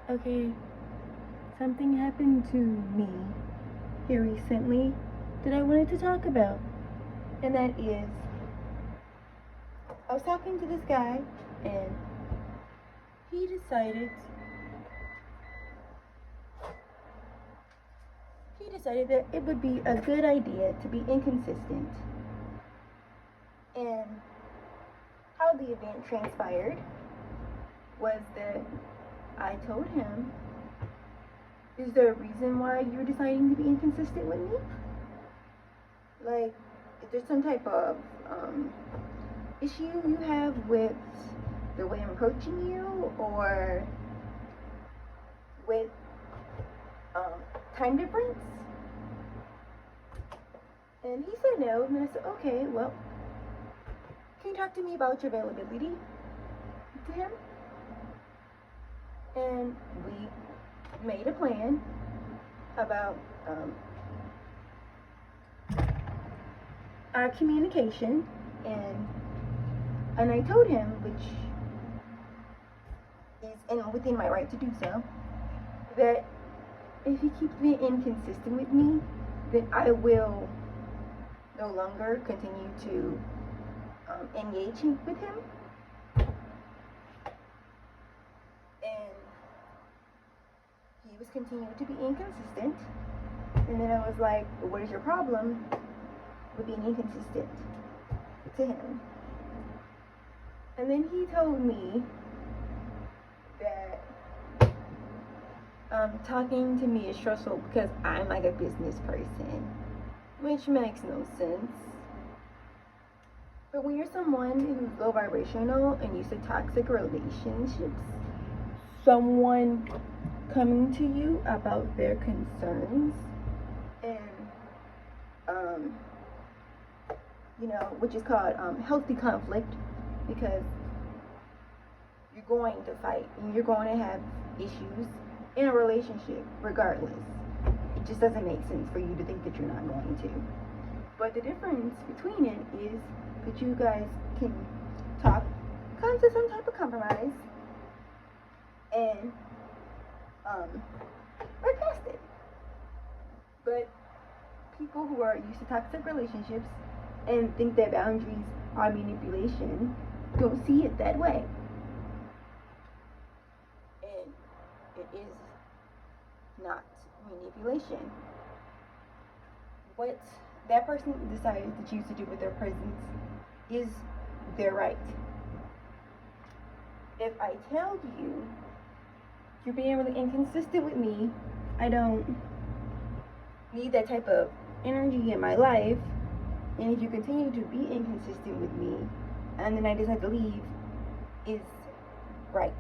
Okay, something happened to me here recently that I wanted to talk about. And that is, I was talking to this guy, and he decided that it would be a good idea to be inconsistent. And how the event transpired was that I told him, is there a reason why you're deciding to be inconsistent with me? Like, is there some type of issue you have with the way I'm approaching you, or with time difference? And he said no, and I said, okay, well, can you talk to me about your availability to him? And we made a plan about our communication, and I told him, which is within my right to do so, that if he keeps being inconsistent with me, then I will no longer continue to engage with him. And he was continuing to be inconsistent. And then I was like, what is your problem with being inconsistent to him? And then he told me that talking to me is stressful because I'm like a business person, which makes no sense. But when you're someone who's low vibrational and used to toxic relationships, someone coming to you about their concerns and which is called healthy conflict, because you're going to fight and you're going to have issues in a relationship regardless. It just doesn't make sense for you to think that you're not going to. But the difference between it is that you guys can come to some type of compromise, and work past it. But people who are used to toxic relationships and think that boundaries are manipulation don't see it that way. And it is not manipulation. What that person decides to choose to do with their presence is their right. If I tell you you're being really inconsistent with me, I don't need that type of energy in my life, and if you continue to be inconsistent with me and then I decide to leave, is right.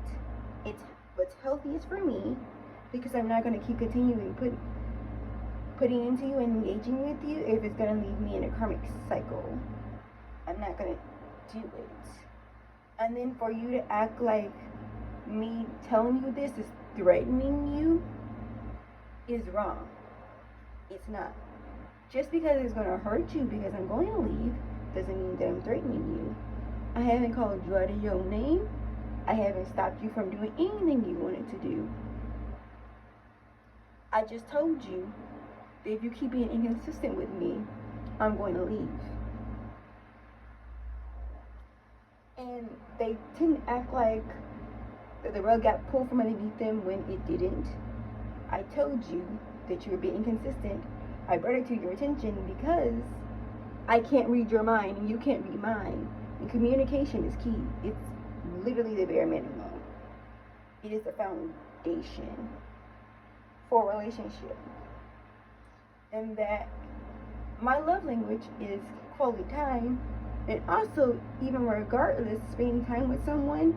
It's what's healthiest for me, because I'm not going to keep continuing putting into you and engaging with you if it's going to leave me in a karmic cycle. I'm not going to do it. And then for you to act like me telling you this is threatening you is wrong. It's not. Just because it's going to hurt you because I'm going to leave doesn't mean that I'm threatening you. I haven't called you out of your name. I haven't stopped you from doing anything you wanted to do. I just told you that if you keep being inconsistent with me, I'm going to leave. And they tend to act like the rug got pulled from underneath them when it didn't. I told you that you were being inconsistent. I brought it to your attention because I can't read your mind and you can't read mine. And communication is key. It's literally the bare minimum. It is the foundation for a relationship. And that my love language is quality time. And also, even regardless, spending time with someone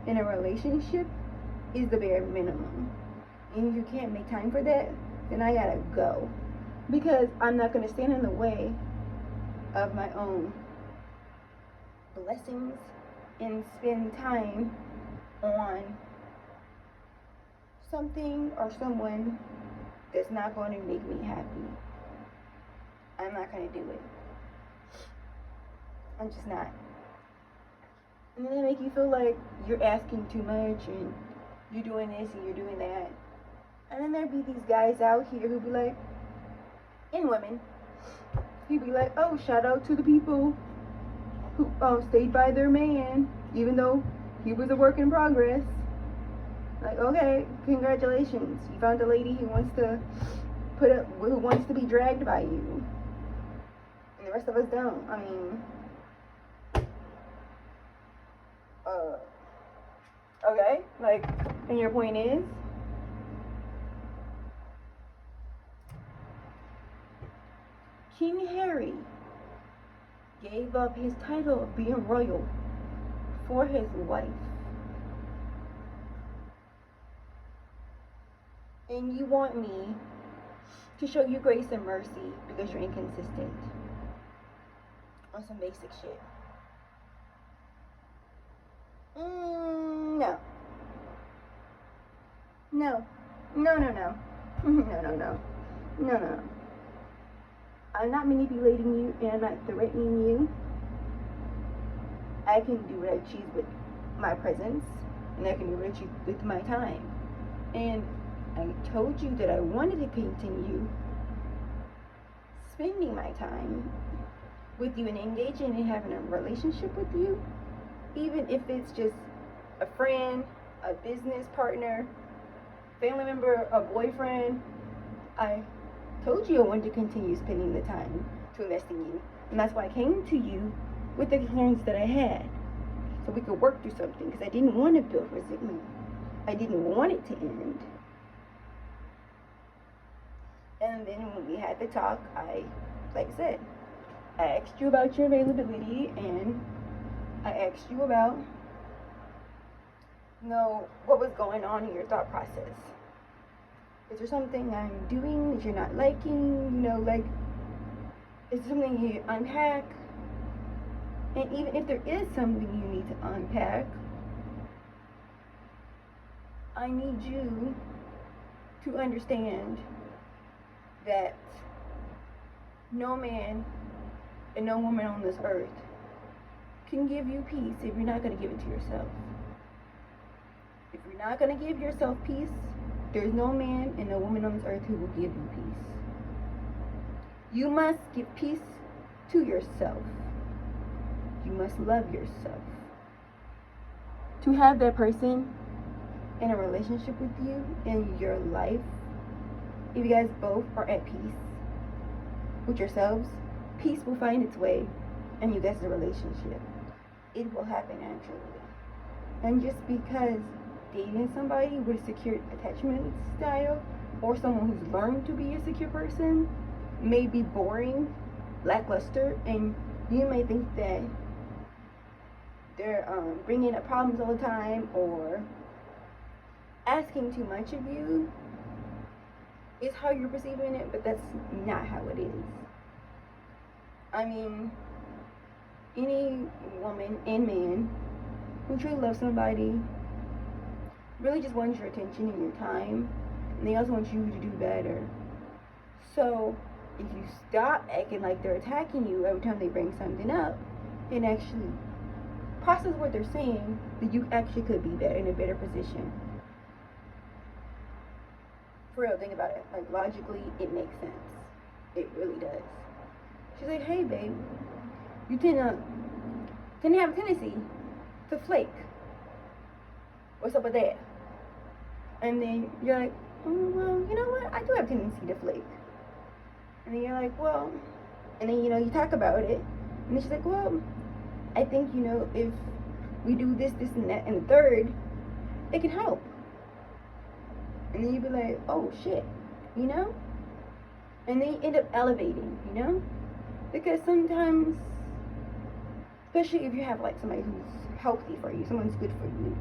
in a relationship is the bare minimum. And if you can't make time for that, then I gotta go. Because I'm not gonna stand in the way of my own blessings and spend time on something or someone that's not going to make me happy. I'm not gonna do it. I'm just not. And then they make you feel like you're asking too much and you're doing this and you're doing that. And then there'd be these guys out here who'd be like, and women, he'd be like, oh, shout out to the people who stayed by their man, even though he was a work in progress. Like, okay, congratulations, you found a lady who wants to who wants to be dragged by you, and the rest of us don't. I mean, okay, like, and your point is, King Harry gave up his title of being royal for his wife. And you want me to show you grace and mercy because you're inconsistent on some basic shit. No. No. No, no, no. No, no, no. No, no, no. I'm not manipulating you and I'm not threatening you. I can do what I choose with my presence, and I can do what I choose with my time. And I told you that I wanted to continue spending my time with you and engaging and having a relationship with you, even if it's just a friend, a business partner, family member, a boyfriend. I told you I wanted to continue spending the time to invest in you, and that's why I came to you with the concerns that I had, so we could work through something, because I didn't want to build resentment. I didn't want it to end. And then when we had the talk, like I said, I asked you about your availability, and I asked you about, what was going on in your thought process. Is there something I'm doing that you're not liking? Like, is there something you unpack? And even if there is something you need to unpack, I need you to understand that no man and no woman on this earth can give you peace if you're not going to give it to yourself. If you're not going to give yourself peace, there's no man and no woman on this earth who will give you peace. You must give peace to yourself. You must love yourself. To have that person in a relationship with you in your life, if you guys both are at peace with yourselves, peace will find its way and you guys' relationship. It will happen naturally. And just because dating somebody with a secure attachment style, or someone who's learned to be a secure person, may be boring, lackluster, and you may think that they're bringing up problems all the time or asking too much of you, is how you're perceiving it, but that's not how it is. I mean, any woman and man who truly loves somebody really just wants your attention and your time, and they also want you to do better. So if you stop acting like they're attacking you every time they bring something up, and actually process what they're saying, that you actually could be better, in a better position. For real, think about it. Like, logically, it makes sense. It really does. She's like, hey babe, you tend to have a tendency to flake. What's up with that? And then you're like, oh, well, you know what? I do have a tendency to flake. And then you're like, well, and then, you talk about it. And then she's like, well, I think, if we do this, this, and that, and the third, it can help. And then you'd be like, oh, shit, And then you end up elevating, Because sometimes, especially if you have, like, somebody who's healthy for you, someone who's good for you,